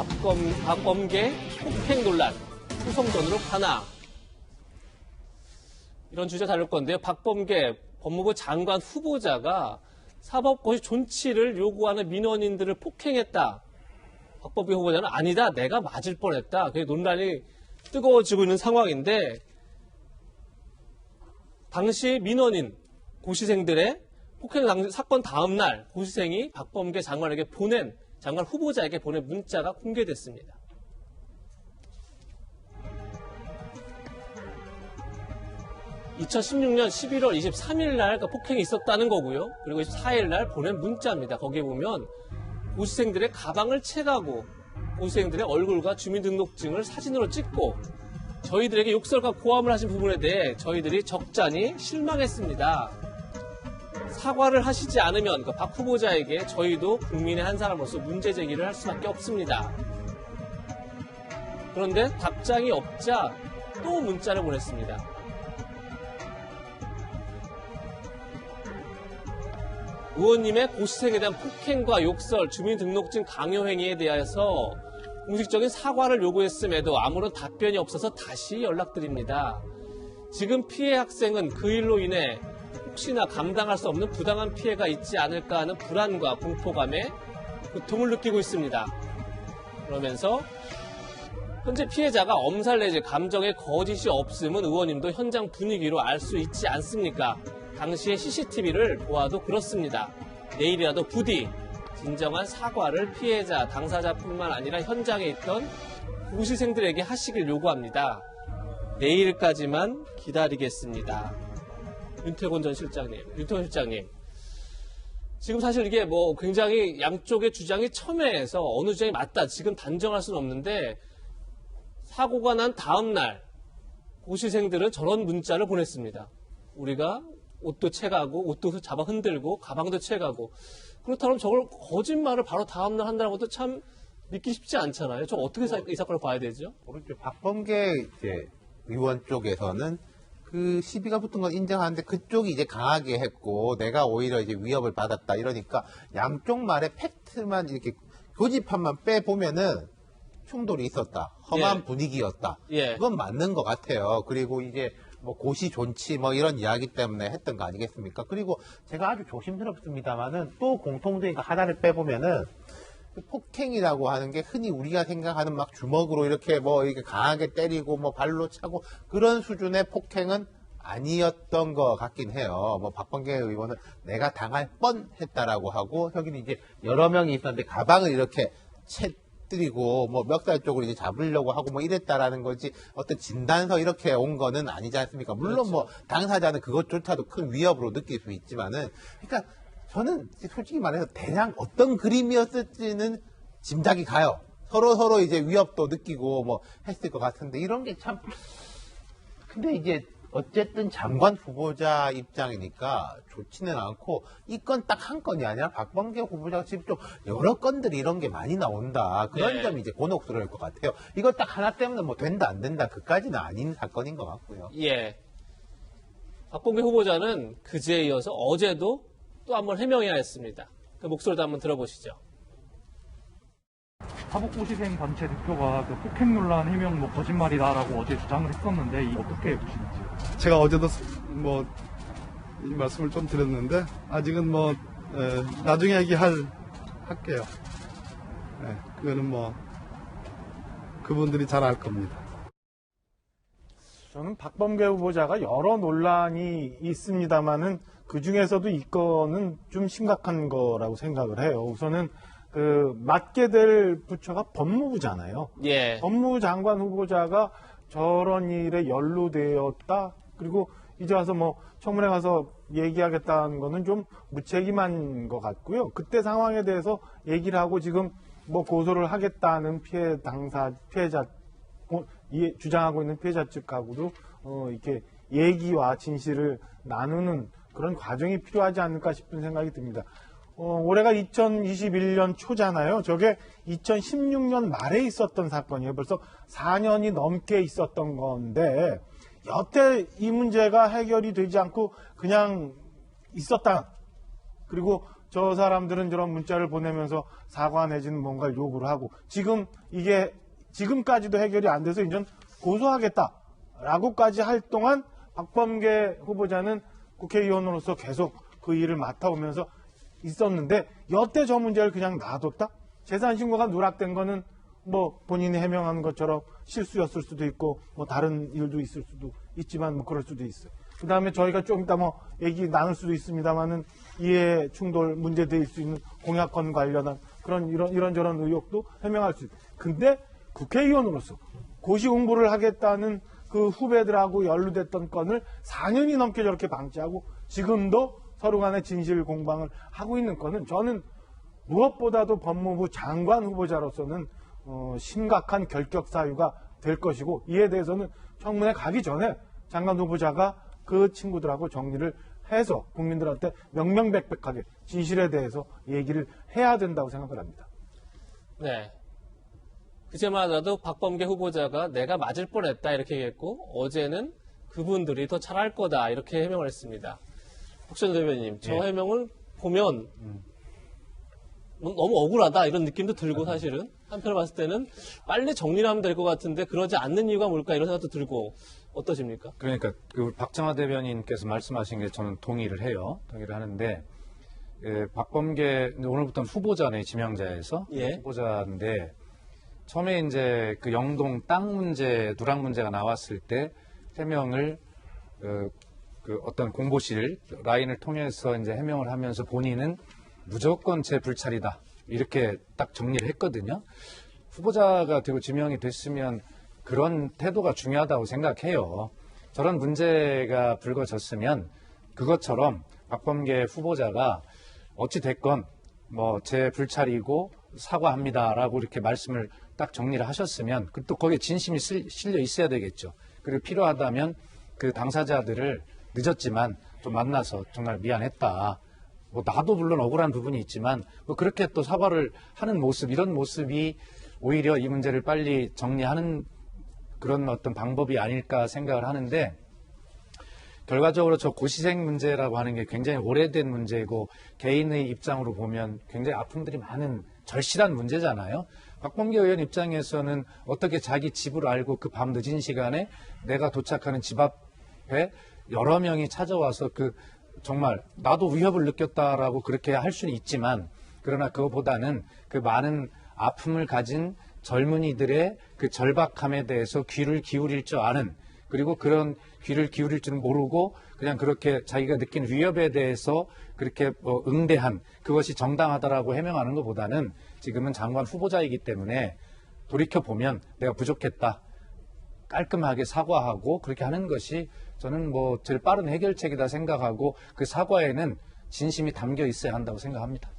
박범계 폭행 논란, 후성전으로 가나. 이런 주제 다룰 건데요. 박범계 법무부 장관 후보자가 사법고시 존치를 요구하는 민원인들을 폭행했다. 박범계 후보자는 아니다, 내가 맞을 뻔했다. 그게 논란이 뜨거워지고 있는 상황인데, 당시 민원인 고시생들의 폭행 사건 다음 날 고시생이 박범계 장관 후보자에게 보낸 문자가 공개됐습니다. (2016년 11월 23일 날 폭행이 있었다는 거고요. 그리고 24일 날 보낸 문자입니다. 거기에 보면 고시생들의 가방을 채가고 고시생들의 얼굴과 주민등록증을 사진으로 찍고 저희들에게 욕설과 고함을 하신 부분에 대해 저희들이 적잖이 실망했습니다. 사과를 하시지 않으면 박 후보자에게 저희도 국민의 한 사람으로서 문제 제기를 할 수밖에 없습니다. 그런데 답장이 없자 또 문자를 보냈습니다. 의원님의 고시생에 대한 폭행과 욕설, 주민등록증 강요 행위에 대해서 공식적인 사과를 요구했음에도 아무런 답변이 없어서 다시 연락드립니다. 지금 피해 학생은 그 일로 인해 혹시나 감당할 수 없는 부당한 피해가 있지 않을까 하는 불안과 공포감에 고통을 느끼고 있습니다. 그러면서 현재 피해자가 엄살 내지 감정에 거짓이 없음은 의원님도 현장 분위기로 알 수 있지 않습니까? 당시의 CCTV를 보아도 그렇습니다. 내일이라도 부디 진정한 사과를 피해자, 당사자뿐만 아니라 현장에 있던 고시생들에게 하시길 요구합니다. 내일까지만 기다리겠습니다. 윤태곤 실장님. 지금 사실 이게 굉장히 양쪽의 주장이 첨예해서 어느 주장이 맞다, 지금 단정할 수는 없는데, 사고가 난 다음 날 고시생들은 저런 문자를 보냈습니다. 우리가 옷도 채가고, 옷도 잡아 흔들고, 가방도 채가고. 그렇다면 저걸 거짓말을 바로 다음날 한다는 것도 참 믿기 쉽지 않잖아요. 저 어떻게 이 사건을 봐야 되죠? 오른쪽 박범계 의원 쪽에서는 그 시비가 붙은 건 인정하는데 그쪽이 이제 강하게 했고 내가 오히려 이제 위협을 받았다 이러니까 양쪽 말의 팩트만 이렇게 교집합만 빼보면은 충돌이 있었다. 험한 분위기였다. 그건 맞는 것 같아요. 그리고 이제 고시 존치 이런 이야기 때문에 했던 거 아니겠습니까? 그리고 제가 아주 조심스럽습니다만은 또 공통적인 거 하나를 빼보면은 폭행이라고 하는 게 흔히 우리가 생각하는 막 주먹으로 이렇게 이렇게 강하게 때리고 발로 차고 그런 수준의 폭행은 아니었던 것 같긴 해요. 박범계 의원은 내가 당할 뻔했다라고 하고 여기는 이제 여러 명이 있었는데 가방을 이렇게 때리고 멱살 쪽으로 이제 잡으려고 하고 이랬다라는 거지 어떤 진단서 이렇게 온 거는 아니지 않습니까? 물론 그렇죠. 당사자는 그것조차도 큰 위협으로 느낄 수 있지만은 그러니까 저는 솔직히 말해서 대략 어떤 그림이었을지는 짐작이 가요. 서로 이제 위협도 느끼고 했을 것 같은데 이런 게 참 근데 이제 어쨌든 장관 후보자 입장이니까 좋지는 않고 이 건 딱 한 건이 아니라 박범계 후보자가 지금 좀 여러 건들이 이런 게 많이 나온다. 그런 점이 이제 곤혹스러울 것 같아요. 이거 딱 하나 때문에 된다 안 된다 그까지는 아닌 사건인 것 같고요. 예. 박범계 후보자는 그제에 이어서 어제도 또 한번 해명해야 했습니다. 그 목소리도 한번 들어보시죠. 사법고시생 단체 대표가 그 폭행 논란 해명 거짓말이다라고 어제 주장을 했었는데 이거 어떻게 보시는지? 제가 어제도 이 말씀을 좀 드렸는데 아직은 나중에 할게요. 네, 그거는 그분들이 잘 알 겁니다. 저는 박범계 후보자가 여러 논란이 있습니다만은 그 중에서도 이 건은 좀 심각한 거라고 생각을 해요. 우선은 맡게 될 부처가 법무부잖아요. 예. 법무부 장관 후보자가 저런 일에 연루되었다. 그리고 이제 와서 청문회 가서 얘기하겠다는 거는 좀 무책임한 것 같고요. 그때 상황에 대해서 얘기를 하고 지금 고소를 하겠다는 피해자 주장하고 있는 피해자 측하고도 이렇게 얘기와 진실을 나누는 그런 과정이 필요하지 않을까 싶은 생각이 듭니다. 올해가 2021년 초잖아요. 저게 2016년 말에 있었던 사건이에요. 벌써 4년이 넘게 있었던 건데 여태 이 문제가 해결이 되지 않고 그냥 있었다. 그리고 저 사람들은 저런 문자를 보내면서 사과 내지는 뭔가를 요구를 하고 지금 이게 지금까지도 해결이 안 돼서 이제 고소하겠다라고까지 할 동안 박범계 후보자는 국회의원으로서 계속 그 일을 맡아오면서 있었는데 여태 저 문제를 그냥 놔뒀다? 재산 신고가 누락된 거는 뭐 본인이 해명하는 것처럼 실수였을 수도 있고 뭐 다른 일도 있을 수도 있지만 뭐 그럴 수도 있어요. 그 다음에 저희가 좀 이따 뭐 얘기 나눌 수도 있습니다만은 이해 충돌 문제될 수 있는 공약권 관련한 그런 이런저런 의혹도 해명할 수 있어요. 근데 국회의원으로서 고시 공부를 하겠다는 그 후배들하고 연루됐던 건을 4년이 넘게 저렇게 방치하고 지금도 서로 간의 진실 공방을 하고 있는 건은 저는 무엇보다도 법무부 장관 후보자로서는 심각한 결격 사유가 될 것이고 이에 대해서는 청문회 가기 전에 장관 후보자가 그 친구들하고 정리를 해서 국민들한테 명명백백하게 진실에 대해서 얘기를 해야 된다고 생각을 합니다. 네. 그제마자도 박범계 후보자가 내가 맞을 뻔했다 이렇게 얘기했고 어제는 그분들이 더 잘할 거다 이렇게 해명을 했습니다. 박찬호 대변인님, 저 해명을 보면 너무 억울하다 이런 느낌도 들고 사실은 한편으로 봤을 때는 빨리 정리를 하면 될 것 같은데 그러지 않는 이유가 뭘까 이런 생각도 들고 어떠십니까? 그러니까 그 박정화 대변인께서 말씀하신 게 저는 동의를 해요. 동의를 하는데 박범계 오늘부터는 후보자네 지명자에서 예. 후보자인데 처음에 이제 그 영동 땅 문제, 누락 문제가 나왔을 때 해명을 그 어떤 공보실 라인을 통해서 이제 해명을 하면서 본인은 무조건 제 불찰이다 이렇게 딱 정리를 했거든요. 후보자가 되고 지명이 됐으면 그런 태도가 중요하다고 생각해요. 저런 문제가 불거졌으면 그것처럼 박범계 후보자가 어찌 됐건 뭐 제 불찰이고 사과합니다라고 이렇게 말씀을 딱 정리를 하셨으면 또 거기에 진심이 실려 있어야 되겠죠. 그리고 필요하다면 그 당사자들을 늦었지만 좀 만나서 정말 미안했다. 뭐 나도 물론 억울한 부분이 있지만 뭐 그렇게 또 사과를 하는 모습, 이런 모습이 오히려 이 문제를 빨리 정리하는 그런 어떤 방법이 아닐까 생각을 하는데 결과적으로 저 고시생 문제라고 하는 게 굉장히 오래된 문제고 개인의 입장으로 보면 굉장히 아픔들이 많은 절실한 문제잖아요. 박범계 의원 입장에서는 어떻게 자기 집을 알고 그 밤 늦은 시간에 내가 도착하는 집 앞에 여러 명이 찾아와서 그 정말 나도 위협을 느꼈다라고 그렇게 할 수는 있지만 그러나 그거보다는 그 많은 아픔을 가진 젊은이들의 그 절박함에 대해서 귀를 기울일 줄 아는 그리고 그런 귀를 기울일 줄 모르고 그냥 그렇게 자기가 느낀 위협에 대해서 그렇게 응대한 그것이 정당하다라고 해명하는 것보다는 지금은 장관 후보자이기 때문에 돌이켜보면 내가 부족했다. 깔끔하게 사과하고 그렇게 하는 것이 저는 뭐 제일 빠른 해결책이다 생각하고 그 사과에는 진심이 담겨 있어야 한다고 생각합니다.